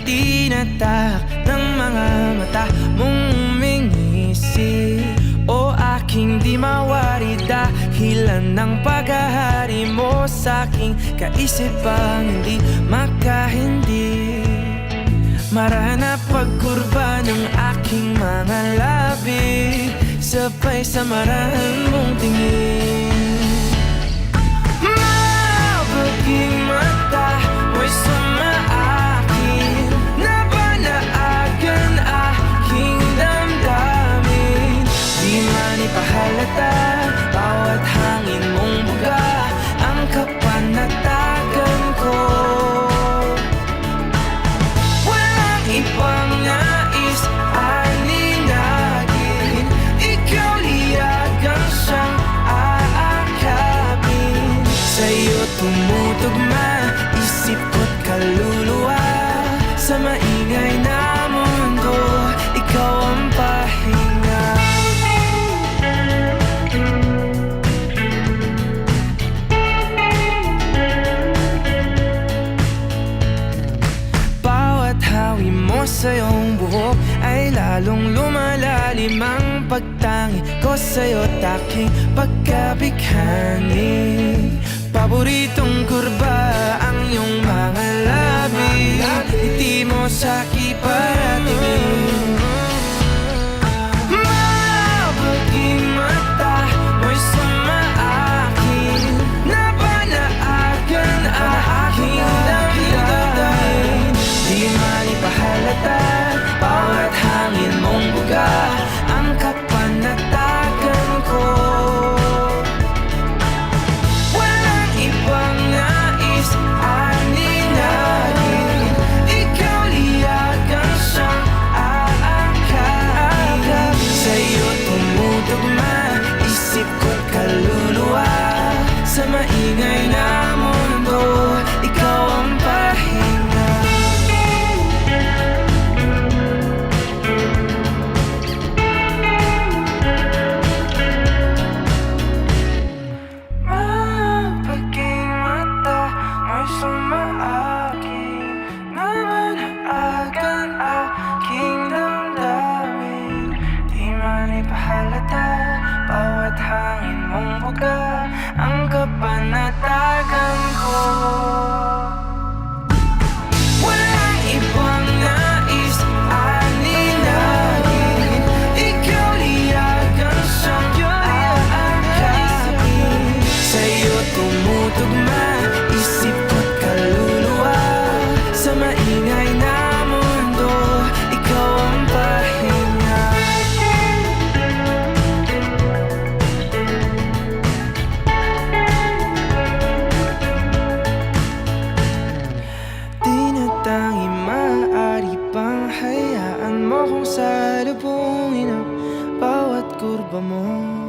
tinatak ng mga mata mong umingisi. O aking di mawari dahilan ng paghahari mo sa'king kaisipang hindi makahindi. Marana pagkurba ng aking mga labi, sabay sa marahan mong tingin. Mabaging mata mo'y sumaakin, nabanaagan aking damdamin. Di man ipahalata bawat hangin mong buga ang kapanatagan ko. Walang ibang nais alinagin, ikaw liyagang siyang aakapin. Sa'yo tumutugma isip ko't kaluluwa, sa maingay na mundo ikaw ang pahinga. Bawat hawi mo sa iyong buhok ay lalong lumalalim ang pagtangi ko sa'yo't aking pagkabighani. Paboritong kurba ang iyong mga labi, ngiti mo sa'ki paratingin. Mabaging mata mo'y sumaakin, nabanaagan aking damdamin. Di man ipahalata bawat hangin mong buga ang kapanatagan ko. Walang ibang nais aninagin, ikaw liyagang siyang aakapin. Sa'yo tumutugma isip ko't kaluluwa, sa maingay na mundo ikaw ang pahinga. Mabaging mata mo'y sumaakin, nabanaagan aking damdamin. Di man ipahalata bawat hangin mong buga ang kapanatagan ko. Walang ibang nais aninagin, ikaw liyagang siyang aakapin. Sa'yo tumutugma isip ko't kaluluwa, sa maingay na mundo ikaw ang pahinga. Di na tangi maaari pang hayaan mo kung salubungin ang bawat kurba mo.